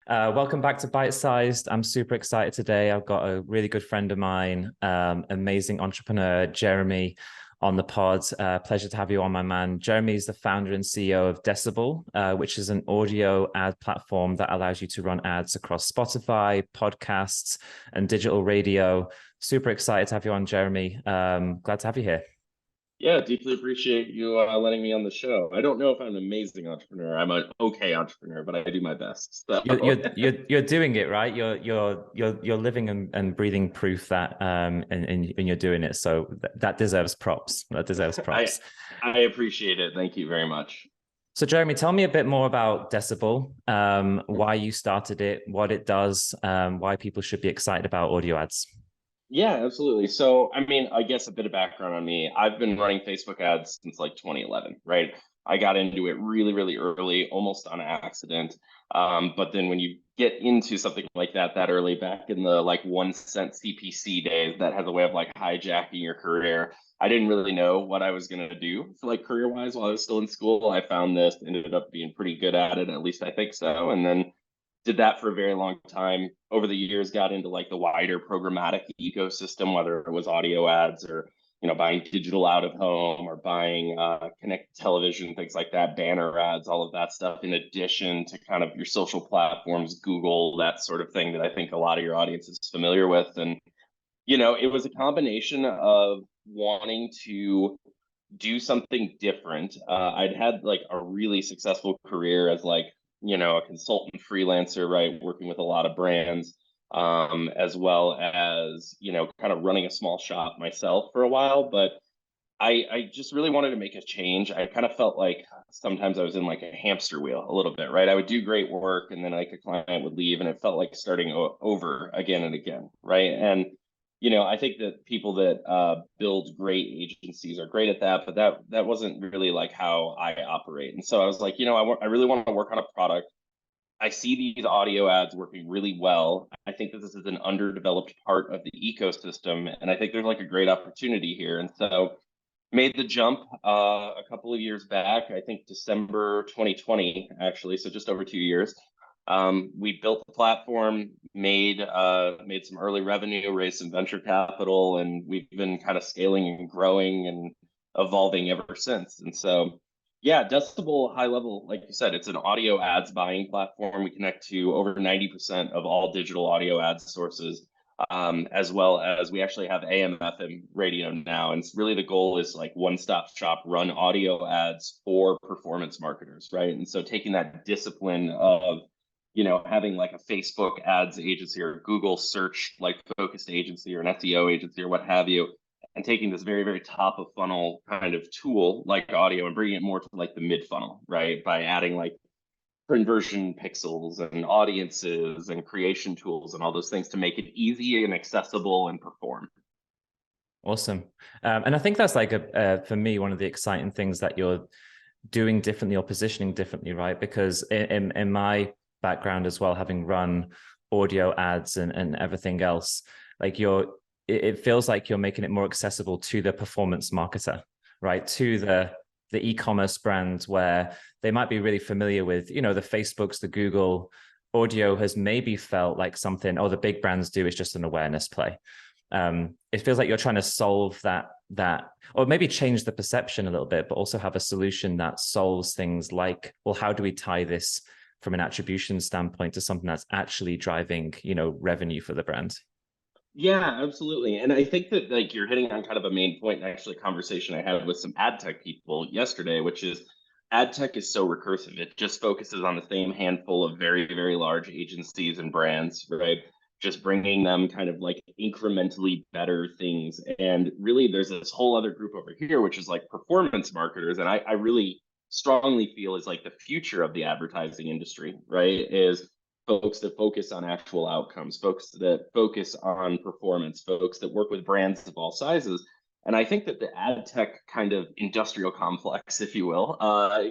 Welcome back to Bite Sized. I'm super excited today. I've got a really good friend of mine, amazing entrepreneur, Jeromy, on the pod. Pleasure to have you on, my man. Jeromy is the founder and CEO of Decibel, which is an audio ad platform that allows you to run ads across Spotify, podcasts, and digital radio. Super excited to have you on, Jeromy. Glad to have you here. Yeah, deeply appreciate you letting me on the show. I don't know if I'm an amazing entrepreneur. I'm an okay entrepreneur, but I do my best. So You're doing it, right. You're living and breathing proof that and you're doing it. So that deserves props. That deserves props. I appreciate it. Thank you very much. So Jeromy, tell me a bit more about Decibel, why you started it, what it does, why people should be excited about audio ads. Yeah, absolutely. So, I mean, I guess a bit of background on me. I've been running Facebook ads since like 2011, right? I got into it really, really early, almost on accident. But then when you get into something like that early, back in the like 1 cent CPC days, that has a way of like hijacking your career. I didn't really know what I was going to do for like career wise while I was still in school. I found this, ended up being pretty good at it, at least I think so. And then did that for a very long time. Over the years, got into like the wider programmatic ecosystem, whether it was audio ads or buying digital out of home or buying connected television, things like that, banner ads, all of that stuff. In addition to kind of your social platforms, Google, that sort of thing that I think a lot of your audience is familiar with. And it was a combination of wanting to do something different. I'd had like a really successful career as like a consultant freelancer, right? Working with a lot of brands, as well as, kind of running a small shop myself for a while. But I just really wanted to make a change. I kind of felt like sometimes I was in like a hamster wheel a little bit, right? I would do great work and then like a client would leave and it felt like starting over again and again, right? And I think that people that build great agencies are great at that, but that wasn't really like how I operate. And so I was like, I really want to work on a product. I see these audio ads working really well. I think that this is an underdeveloped part of the ecosystem, and I think there's like a great opportunity here. And so made the jump a couple of years back, I think December 2020, actually, so just over 2 years. We built the platform, made some early revenue, raised some venture capital, and we've been kind of scaling and growing and evolving ever since. And so, yeah, Decibel, high level, like you said, it's an audio ads buying platform. We connect to over 90% of all digital audio ads sources, as well as we actually have AM FM radio now. And it's really the goal is like one-stop shop, run audio ads for performance marketers, right? And so taking that discipline of having like a Facebook ads agency or Google search like focused agency or an SEO agency or what have you, and taking this very, very top of funnel kind of tool like audio and bringing it more to like the mid funnel, right? By adding like conversion pixels and audiences and creation tools and all those things to make it easy and accessible and perform. Awesome. And I think that's like for me, one of the exciting things that you're doing differently or positioning differently, right? Because in my background as well, having run audio ads and everything else, like it feels like you're making it more accessible to the performance marketer, right? To the e-commerce brands where they might be really familiar with, the Facebooks, the Google. Audio has maybe felt like something, the big brands do is just an awareness play. It feels like you're trying to solve that, or maybe change the perception a little bit, but also have a solution that solves things like, well, how do we tie this from an attribution standpoint to something that's actually driving, revenue for the brand? Yeah, absolutely. And I think that like you're hitting on kind of a main point, and actually a conversation I had with some ad tech people yesterday, which is ad tech is so recursive. It just focuses on the same handful of very, very large agencies and brands, right? Just bringing them kind of like incrementally better things. And really, there's this whole other group over here, which is like performance marketers. And I really strongly feel is like the future of the advertising industry, right? Is folks that focus on actual outcomes, folks that focus on performance, folks that work with brands of all sizes. And I think that the ad tech kind of industrial complex, if you will,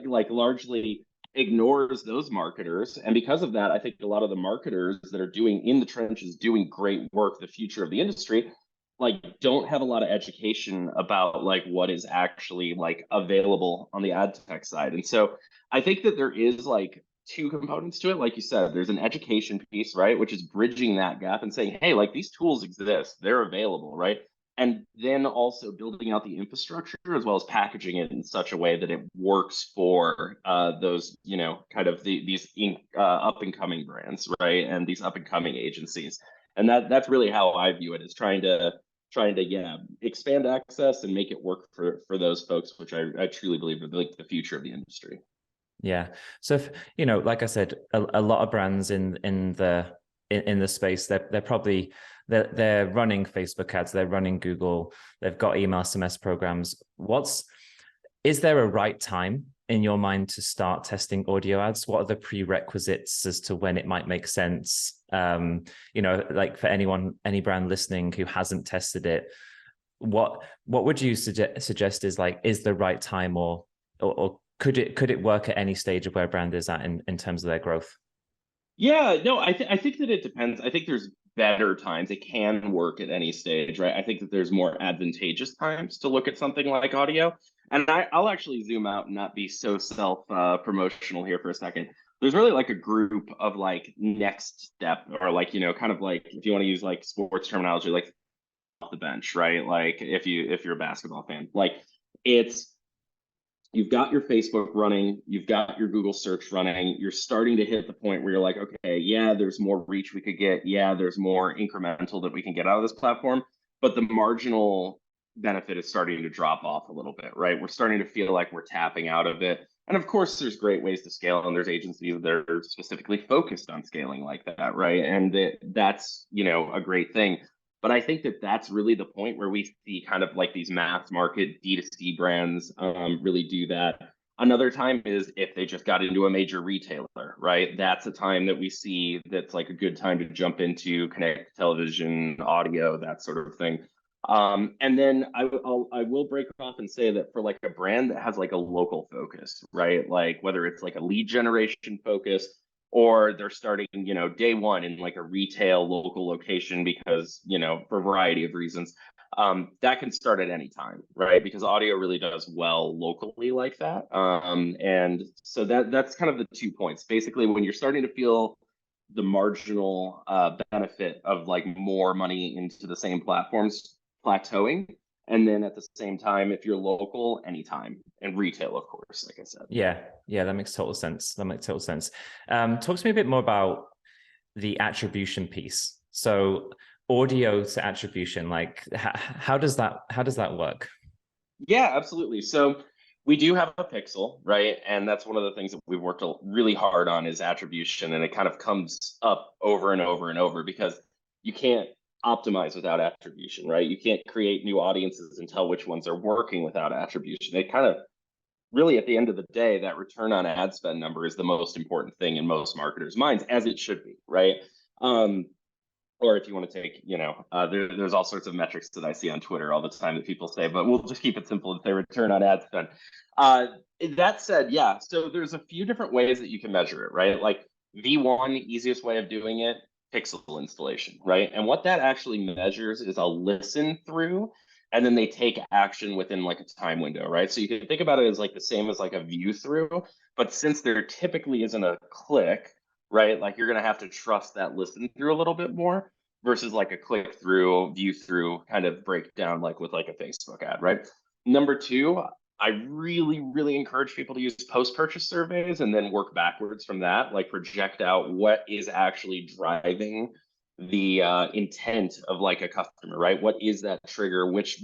like largely ignores those marketers. And because of that, I think a lot of the marketers that are doing in the trenches, doing great work, the future of the industry, like don't have a lot of education about like what is actually like available on the ad tech side. And so I think that there is like two components to it. Like you said, there's an education piece, right? Which is bridging that gap and saying, hey, like these tools exist, they're available, right? And then also building out the infrastructure as well as packaging it in such a way that it works for those, you know, kind of these up and coming brands, right? And these up and coming agencies. And that's really how I view it, is trying to yeah, expand access and make it work for those folks, which I truly believe are like the future of the industry. Yeah. So if, you know, like I said, a lot of brands in the space, they're probably they're running Facebook ads, they're running Google, they've got email SMS programs. Is there a right time in your mind to start testing audio ads? What are the prerequisites as to when it might make sense? You know, like for any brand listening who hasn't tested it, what would you suggest is the right time, or could it work at any stage of where a brand is at in terms of their growth? Yeah, no, I think that it depends. I think there's better times. It can work at any stage, right? I think that there's more advantageous times to look at something like audio. And I'll actually zoom out and not be so self promotional here for a second. There's really like a group of like next step, or like, you know, kind of like, if you want to use like sports terminology, like off the bench, right? Like if you're a basketball fan, like it's you've got your Facebook running, you've got your Google search running, you're starting to hit the point where you're like, okay, yeah, there's more reach we could get. Yeah, there's more incremental that we can get out of this platform. But the marginal benefit is starting to drop off a little bit, right? We're starting to feel like we're tapping out of it. And of course, there's great ways to scale, and there's agencies that are specifically focused on scaling like that, right? And that's, you know, a great thing. But I think that that's really the point where we see kind of like these mass market D2C brands really do that. Another time is if they just got into a major retailer, right? That's a time that we see that's like a good time to jump into connected television, audio, that sort of thing. And then I will break off and say that for like a brand that has like a local focus, right? Like whether it's like a lead generation focus, or they're starting, you know, day one in like a retail local location because, you know, for a variety of reasons, that can start at any time, right? Because audio really does well locally like that. And so that's kind of the 2 points. Basically, when you're starting to feel the marginal benefit of like more money into the same platforms plateauing, and then at the same time, if you're local, anytime, and retail, of course, like I said. Yeah, that makes total sense. Talk to me a bit more about the attribution piece. So audio to attribution, like how does that work? Yeah, absolutely. So we do have a pixel, right? And that's one of the things that we've worked really hard on is attribution. And it kind of comes up over and over and over because you can't optimize without attribution, right? You can't create new audiences and tell which ones are working without attribution. They kind of really, at the end of the day, that return on ad spend number is the most important thing in most marketers' minds, as it should be, right? Or if you want to take, you know, there's all sorts of metrics that I see on Twitter all the time that people say, but we'll just keep it simple and say return on ad spend. That said, yeah, so there's a few different ways that you can measure it, right? Like V1, easiest way of doing it, pixel installation, right? And what that actually measures is a listen through, and then they take action within like a time window, right? So you can think about it as like the same as like a view through, but since there typically isn't a click, right? Like you're going to have to trust that listen through a little bit more versus like a click through, view through kind of breakdown, like with like a Facebook ad, right? Number two, I really, really encourage people to use post-purchase surveys and then work backwards from that, like project out what is actually driving the intent of like a customer, right? What is that trigger? Which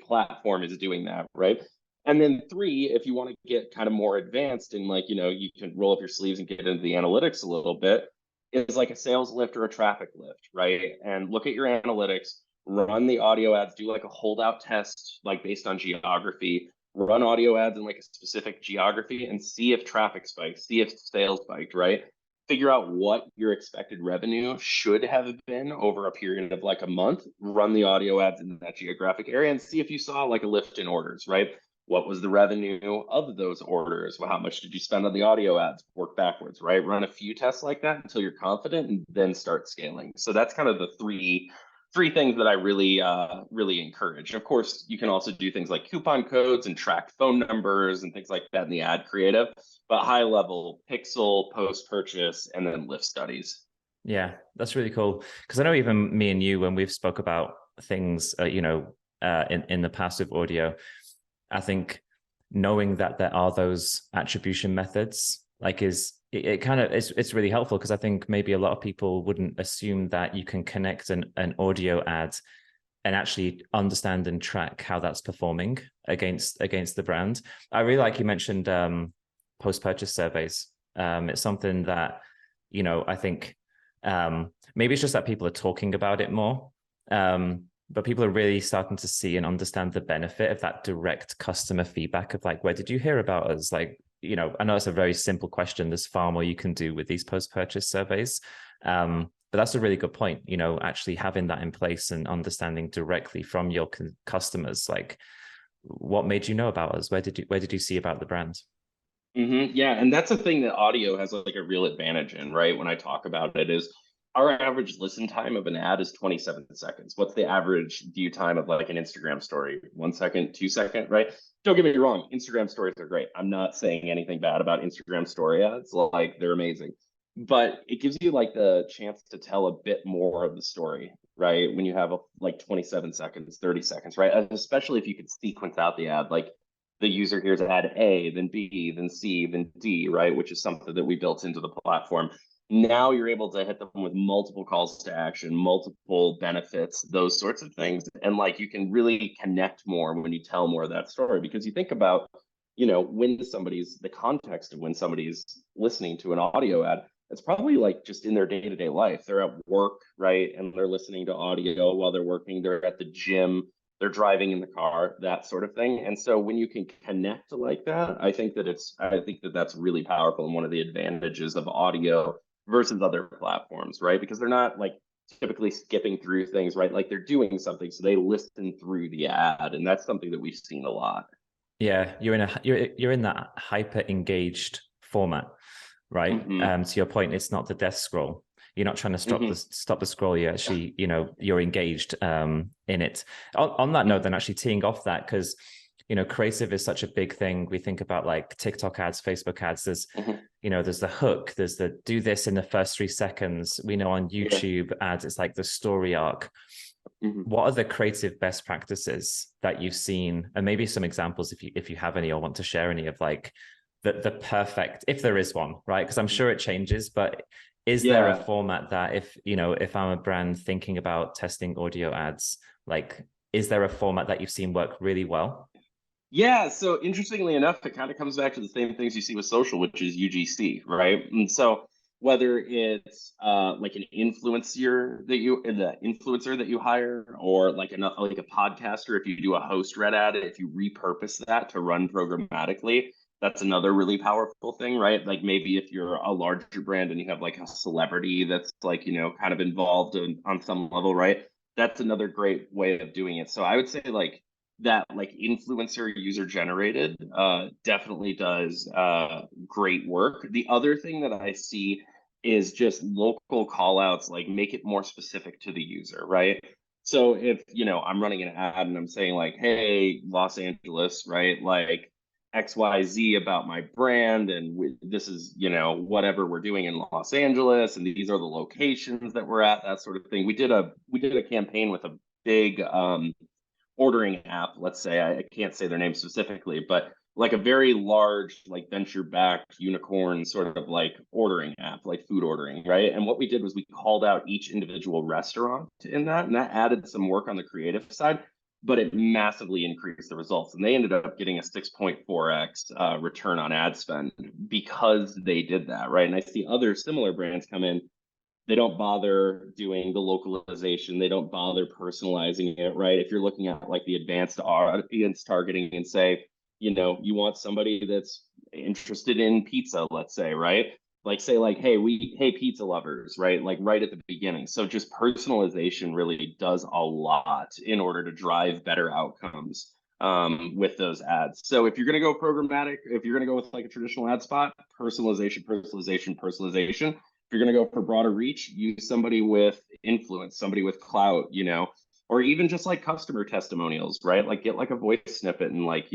platform is doing that, right? And then three, if you want to get kind of more advanced and like, you know, you can roll up your sleeves and get into the analytics a little bit, is like a sales lift or a traffic lift, right? And look at your analytics, run the audio ads, do like a holdout test, like based on geography, run audio ads in like a specific geography and see if traffic spikes, see if sales spiked, right? Figure out what your expected revenue should have been over a period of like a month, run the audio ads in that geographic area and see if you saw like a lift in orders, right? What was the revenue of those orders? Well, how much did you spend on the audio ads? Work backwards, right? Run a few tests like that until you're confident and then start scaling. So that's kind of the three three things that I really, really encourage. Of course, you can also do things like coupon codes and track phone numbers and things like that in the ad creative, but high level pixel, post purchase, and then lift studies. Yeah, that's really cool. Because I know even me and you, when we've spoke about things, in the past with audio, I think knowing that there are those attribution methods, like it kind of it's really helpful, because I think maybe a lot of people wouldn't assume that you can connect an audio ad and actually understand and track how that's performing against the brand. I really like you mentioned post-purchase surveys. It's something that, I think maybe it's just that people are talking about it more. But people are really starting to see and understand the benefit of that direct customer feedback of like, where did you hear about us? Like, I know it's a very simple question. There's far more you can do with these post-purchase surveys. But that's a really good point, actually having that in place and understanding directly from your customers, like, what made you know about us? Where did you see about the brand? Yeah, and that's a thing that audio has like a real advantage in, right? When I talk about it, is our average listen time of an ad is 27 seconds. What's the average view time of like an Instagram story? 1 second, 2 second, right? Don't get me wrong, Instagram stories are great. I'm not saying anything bad about Instagram story ads, like they're amazing. But it gives you like the chance to tell a bit more of the story, right? When you have like 27 seconds, 30 seconds, right? Especially if you could sequence out the ad, like the user hears ad A, then B, then C, then D, right? Which is something that we built into the platform. Now you're able to hit them with multiple calls to action, multiple benefits, those sorts of things. And like you can really connect more when you tell more of that story, because you think about, when the context of when somebody's listening to an audio ad, it's probably like just in their day-to-day life. They're at work, right? And they're listening to audio while they're working. They're at the gym, they're driving in the car, that sort of thing. And so when you can connect like that, I think that that's really powerful, and one of the advantages of audio versus other platforms, right? Because they're not like typically skipping through things, right? Like they're doing something, so they listen through the ad, and that's something that we've seen a lot. Yeah, you're in that hyper engaged format, right? Mm-hmm. To your point, it's not the death scroll. You're not trying to Mm-hmm. stop the scroll. You actually, you're engaged in it. On that note, then actually teeing off that, because creative is such a big thing. We think about like TikTok ads, Facebook ads. There's there's the hook. There's the do this in the first 3 seconds. We know on YouTube ads, it's like the story arc. What are the creative best practices that you've seen, and maybe some examples if you have any or want to share any, of like the perfect, if there is one, right? Because I'm sure it changes, but is there a Yeah. format that if I'm a brand thinking about testing audio ads, like, is there a format that you've seen work really well? Yeah, so interestingly enough, it kind of comes back to the same things you see with social, which is UGC, right? And so whether it's like an influencer that you hire, or like a podcaster, if you do a host read ad, if you repurpose that to run programmatically, that's another really powerful thing, right? Like maybe if you're a larger brand and you have like a celebrity that's like, kind of involved on some level, right? That's another great way of doing it. So I would say like that like influencer user generated definitely does great work. The other thing that I see is just local call outs, like make it more specific to the user, right? So if I'm running an ad and I'm saying like, hey, Los Angeles, right? Like XYZ about my brand, and this is whatever we're doing in Los Angeles, and these are the locations that we're at, that sort of thing. We did a campaign with a big ordering app, let's say. I can't say their name specifically, but like a very large, like venture backed unicorn sort of like ordering app, like food ordering, right? And what we did was we called out each individual restaurant in that, and that added some work on the creative side, but it massively increased the results. And they ended up getting a 6.4x return on ad spend because they did that, right? And I see other similar brands come in, they don't bother doing the localization, they don't bother personalizing it, right? If you're looking at like the advanced audience targeting and say, you want somebody that's interested in pizza, let's say, right? Like say like, hey pizza lovers, right? Like right at the beginning. So just personalization really does a lot in order to drive better outcomes with those ads. So if you're going to go programmatic, if you're going to go with like a traditional ad spot, personalization, personalization, personalization. If you're going to go for broader reach, use somebody with influence, somebody with clout, or even just like customer testimonials, right? Like get like a voice snippet and like,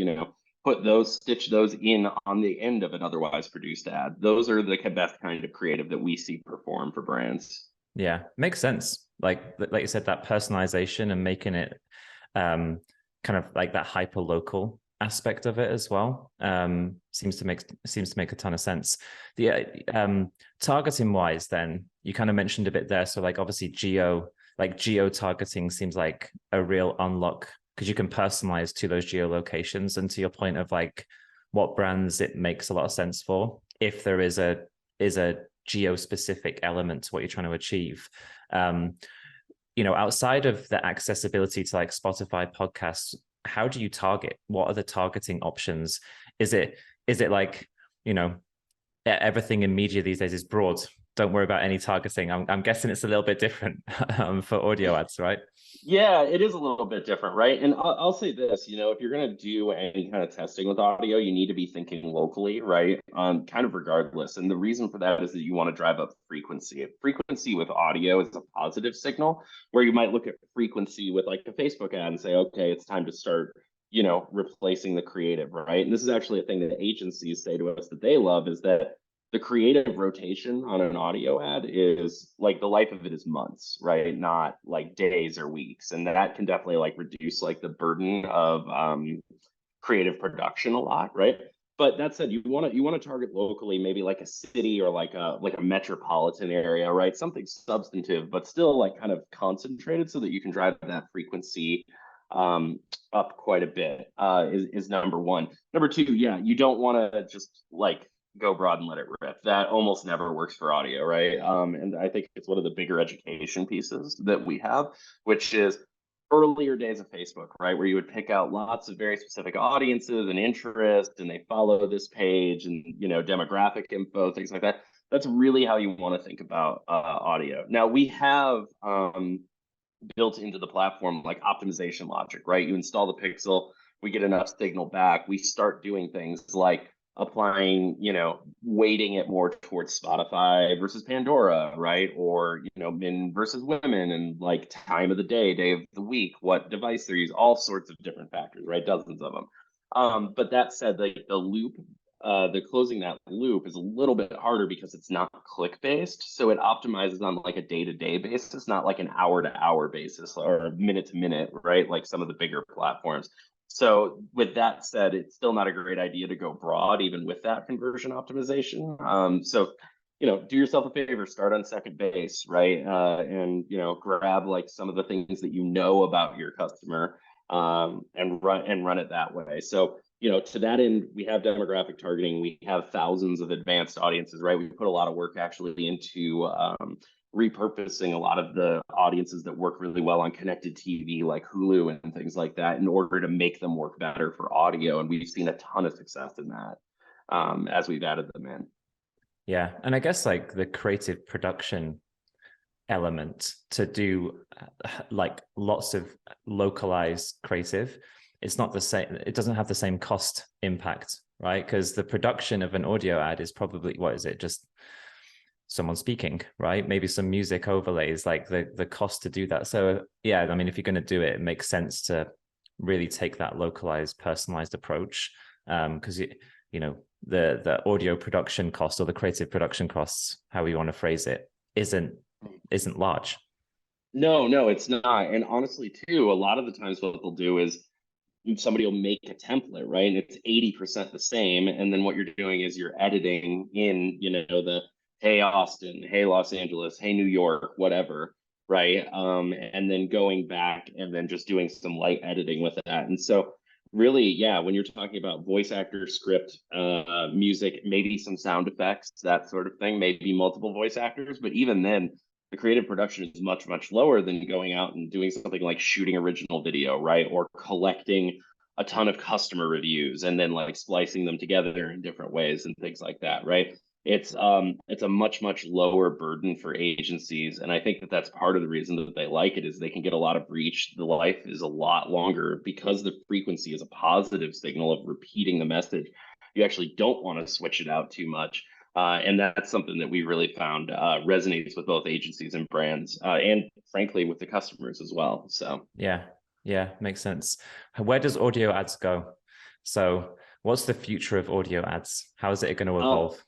stitch those in on the end of an otherwise produced ad. Those are the best kind of creative that we see perform for brands. Yeah, makes sense. Like you said, that personalization and making it kind of like that hyper local aspect of it as well seems to make a ton of sense. The targeting wise, then you kind of mentioned a bit there. So like obviously geo targeting seems like a real unlock because you can personalize to those geolocations, and to your point of like what brands it makes a lot of sense for if there is a geo specific element to what you're trying to achieve. Outside of the accessibility to like Spotify podcasts, how do you target? What are the targeting options? Is it like, everything in media these days is broad, don't worry about any targeting? I'm guessing it's a little bit different for audio ads, right? Yeah, it is a little bit different, right? And I'll say this, if you're going to do any kind of testing with audio, you need to be thinking locally, right? Kind of regardless. And the reason for that is that you want to drive up frequency. Frequency with audio is a positive signal, where you might look at frequency with like a Facebook ad and say, okay, it's time to start, replacing the creative, right? And this is actually a thing that agencies say to us that they love, is that the creative rotation on an audio ad is like the life of it is months, right? Not like days or weeks. And that can definitely like reduce like the burden of creative production a lot, right? But that said, you want to target locally, maybe like a city or like a metropolitan area, right? Something substantive, but still like kind of concentrated so that you can drive that frequency up quite a bit is number one. Number two, yeah, you don't want to just like go broad and let it rip. That almost never works for audio, right? And I think it's one of the bigger education pieces that we have, which is earlier days of Facebook, right? Where you would pick out lots of very specific audiences and interests, and they follow this page and, demographic info, things like that. That's really how you want to think about audio. Now we have built into the platform like optimization logic, right? You install the pixel, we get enough signal back, we start doing things like applying, weighting it more towards Spotify versus Pandora, right? Or, men versus women, and like time of the day of the week, what device they're using, all sorts of different factors, right? Dozens of them. But that said, the closing that loop is a little bit harder because it's not click based. So it optimizes on like a day-to-day basis, not like an hour-to-hour basis or minute-to-minute, right? Like some of the bigger platforms. So with that said, it's still not a great idea to go broad, even with that conversion optimization. So, do yourself a favor, start on second base, right? And, grab like some of the things that you know about your customer and run it that way. So, to that end, we have demographic targeting. We have thousands of advanced audiences, right? We put a lot of work actually into repurposing a lot of the audiences that work really well on connected TV like Hulu and things like that in order to make them work better for audio. And we've seen a ton of success in that as we've added them in. Yeah. And I guess like the creative production element to do like lots of localized creative, it's not the same. It doesn't have the same cost impact, right? Because the production of an audio ad is probably, what is it? Just someone speaking, right? Maybe some music overlays, like the cost to do that. So yeah, I mean, if you're going to do it, it makes sense to really take that localized, personalized approach. Because the audio production cost or the creative production costs, how we want to phrase it, isn't large. No, it's not. And honestly, too, a lot of the times what they'll do is somebody will make a template, right? And it's 80% the same. And then what you're doing is you're editing in, the hey Austin, hey Los Angeles, hey New York, whatever, right? And then going back and then just doing some light editing with that. And so really, yeah, when you're talking about voice actor, script, music, maybe some sound effects, that sort of thing, maybe multiple voice actors, but even then, the creative production is much, much lower than going out and doing something like shooting original video, right? Or collecting a ton of customer reviews and then like splicing them together in different ways and things like that, right? It's a much, much lower burden for agencies. And I think that that's part of the reason that they like it, is they can get a lot of reach. The life is a lot longer because the frequency is a positive signal of repeating the message. You actually don't want to switch it out too much. And that's something that we really found resonates with both agencies and brands, and frankly with the customers as well. So yeah, makes sense. Where does audio ads go? So what's the future of audio ads? How is it going to evolve?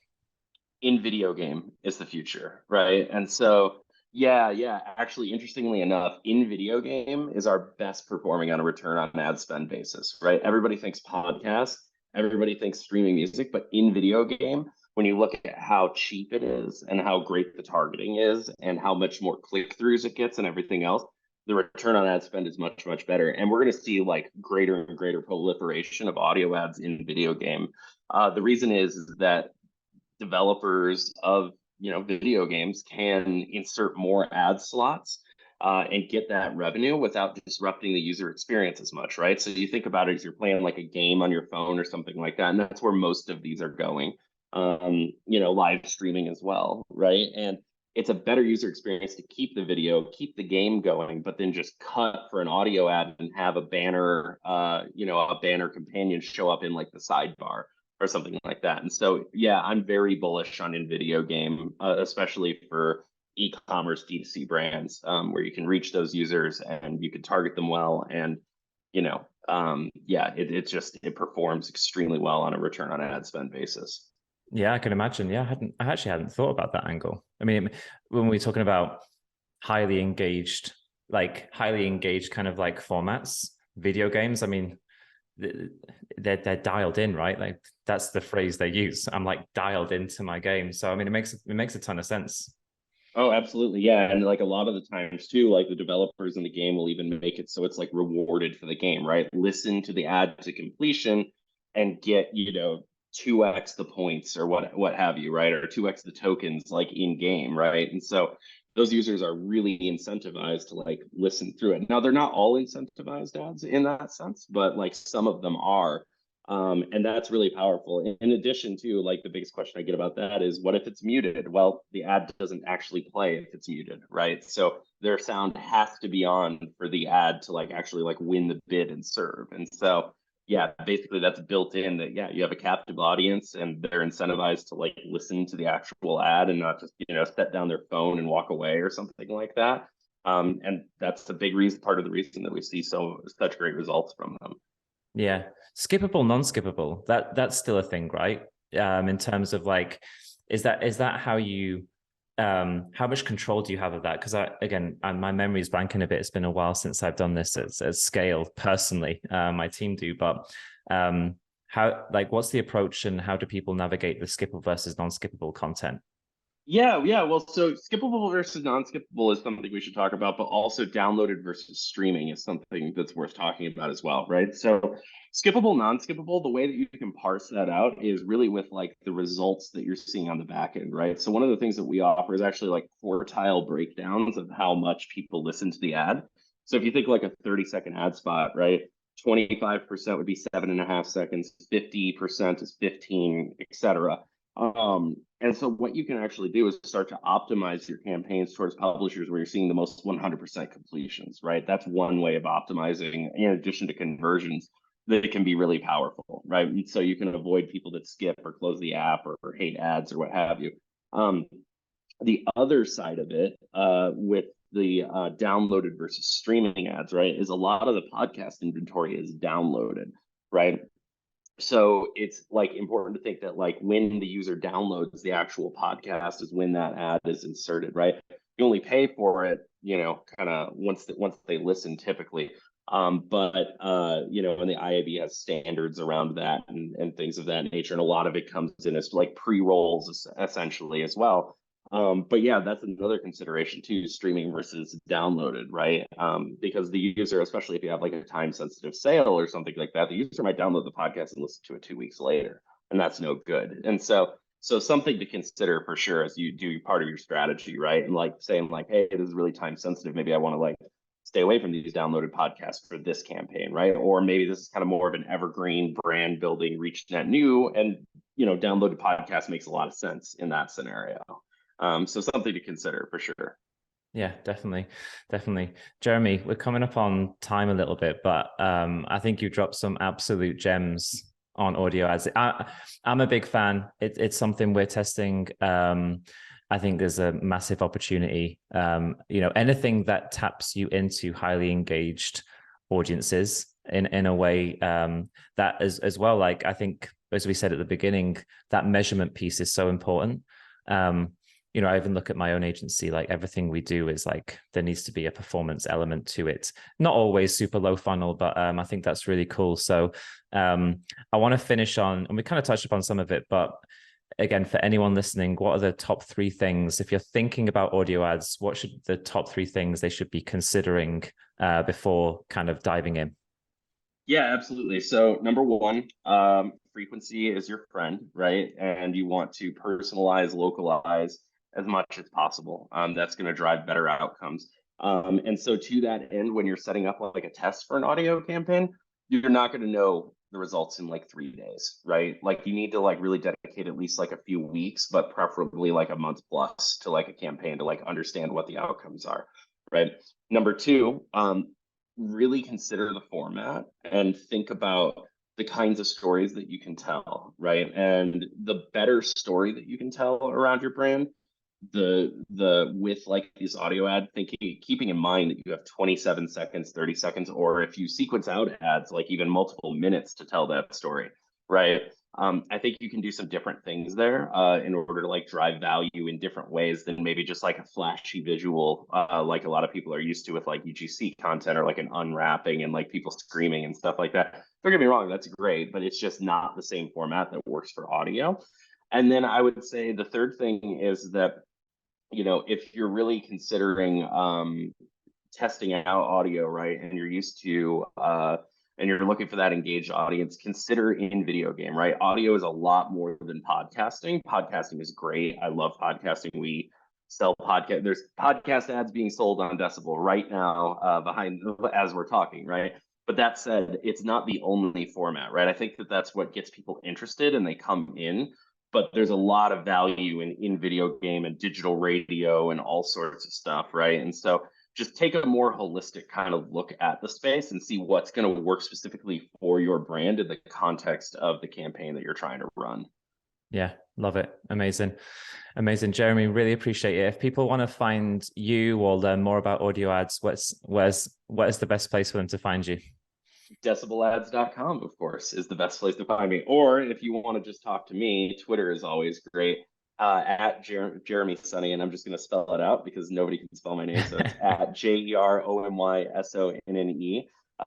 In video game is the future, right? And so yeah, actually, interestingly enough, in video game is our best performing on a return on ad spend basis, right? Everybody thinks podcast, everybody thinks streaming music, but in video game, when you look at how cheap it is and how great the targeting is and how much more click-throughs it gets and everything else, the return on ad spend is much, much better. And we're going to see like greater and greater proliferation of audio ads in video game. The reason is that developers of video games can insert more ad slots and get that revenue without disrupting the user experience as much, right? So you think about it as you're playing like a game on your phone or something like that, and that's where most of these are going. Live streaming as well, right? And it's a better user experience to keep the video, keep the game going, but then just cut for an audio ad and have a banner, a banner companion show up in like the sidebar or something like that. And so, yeah, I'm very bullish on in video game, especially for e-commerce D2C brands, where you can reach those users and you can target them well. And, it performs extremely well on a return on ad spend basis. Yeah, I can imagine. Yeah, I actually hadn't thought about that angle. I mean, when we're talking about highly engaged kind of like formats, video games, I mean, they're dialed in, right? Like that's the phrase they use. I'm like dialed into my game. So I mean, it makes a ton of sense. Oh, absolutely. Yeah. And like a lot of the times too, like the developers in the game will even make it so it's like rewarded for the game, right? Listen to the ad to completion and get, 2x the points or what have you, right? Or 2x the tokens like in game, right? And so those users are really incentivized to like listen through it. Now they're not all incentivized ads in that sense, but like some of them are. And that's really powerful. In addition to like the biggest question I get about that is what if it's muted? Well, the ad doesn't actually play if it's muted, right? So their sound has to be on for the ad to like actually like win the bid and serve. And so yeah, basically that's built in that, yeah, you have a captive audience and they're incentivized to like listen to the actual ad and not just, set down their phone and walk away or something like that. And that's a big reason, part of the reason that we see such great results from them. Yeah. Skippable, non-skippable. That's still a thing, right? In terms of like, is that how you how much control do you have of that? Because my memory is blanking a bit. It's been a while since I've done this at scale personally. My team do, but what's the approach and how do people navigate the skippable versus non-skippable content? Yeah. Well, so skippable versus non-skippable is something we should talk about, but also downloaded versus streaming is something that's worth talking about as well, right? So skippable, non-skippable, the way that you can parse that out is really with like the results that you're seeing on the back end, right? So one of the things that we offer is actually like quartile breakdowns of how much people listen to the ad. So if you think like a 30-second ad spot, right? 25% would be 7.5 seconds, 50% is 15, etc. And so what you can actually do is start to optimize your campaigns towards publishers where you're seeing the most 100% completions, right? That's one way of optimizing in addition to conversions that it can be really powerful, right? And so you can avoid people that skip or close the app or hate ads or what have you. The other side of it with the downloaded versus streaming ads, right, is a lot of the podcast inventory is downloaded, right? So it's like important to think that like when the user downloads the actual podcast is when that ad is inserted, right? You only pay for it, kind of once they listen typically. And the IAB has standards around that and things of that nature. And a lot of it comes in as like pre-rolls essentially as well. But yeah, that's another consideration too, streaming versus downloaded, right? Because the user, especially if you have like a time sensitive sale or something like that, the user might download the podcast and listen to it 2 weeks later, and that's no good. And so something to consider for sure as you do part of your strategy, right? And like saying like, hey, this is really time sensitive. Maybe I want to like stay away from these downloaded podcasts for this campaign, right? Or maybe this is kind of more of an evergreen brand building, reach net new, and downloaded podcast makes a lot of sense in that scenario. So something to consider for sure. Yeah, definitely. Jeromy, we're coming up on time a little bit, but I think you dropped some absolute gems on audio ads. I'm a big fan. It's something we're testing. I think there's a massive opportunity. Anything that taps you into highly engaged audiences in a way that as well. Like, I think, as we said at the beginning, that measurement piece is so important. I even look at my own agency, like everything we do is like, there needs to be a performance element to it. Not always super low funnel, but I think that's really cool. So I want to finish on, and we kind of touched upon some of it, but again, for anyone listening, what are the top 3 things, if you're thinking about audio ads, what should the top 3 things they should be considering before kind of diving in? Yeah, absolutely. So number one, frequency is your friend, right? And you want to personalize, localize as much as possible. That's going to drive better outcomes. And so to that end, when you're setting up like a test for an audio campaign, you're not going to know the results in like 3 days, right? Like you need to like really dedicate at least like a few weeks, but preferably like a month plus to like a campaign to like understand what the outcomes are, right? Number two, really consider the format and think about the kinds of stories that you can tell, right? And the better story that you can tell around your brand, the with like this audio ad, keeping in mind that you have 27 seconds, 30 seconds, or if you sequence out ads, like even multiple minutes to tell that story, right? I think you can do some different things there in order to like drive value in different ways than maybe just like a flashy visual, like a lot of people are used to with like UGC content or like an unwrapping and like people screaming and stuff like that. Don't get me wrong, that's great, but it's just not the same format that works for audio. And then I would say the third thing is that, if you're really considering testing out audio, right, and you're used to and you're looking for that engaged audience, consider in video game, right? Audio is a lot more than podcasting. Podcasting is great. I love podcasting. We sell podcast. There's podcast ads being sold on Decibel right now behind as we're talking, right? But that said, it's not the only format, right? I think that that's what gets people interested and they come in. But there's a lot of value in video game and digital radio and all sorts of stuff, right? And so just take a more holistic kind of look at the space and see what's going to work specifically for your brand in the context of the campaign that you're trying to run. Yeah, love it. Amazing. Jeromy, really appreciate it. If people want to find you or learn more about audio ads, where's the best place for them to find you? Decibelads.com, of course, is the best place to find me. Or if you want to just talk to me, Twitter is always great. At Jeromy Sonne, and I'm just going to spell it out because nobody can spell my name. So it's at JEROMYSONNE.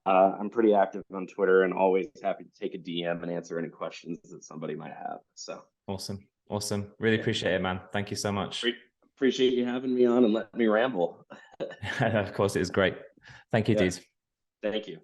I'm pretty active on Twitter and always happy to take a DM and answer any questions that somebody might have. So awesome. Really appreciate it, man. Thank you so much. Appreciate you having me on and letting me ramble. Of course, it is great. Thank you, dude. Thank you.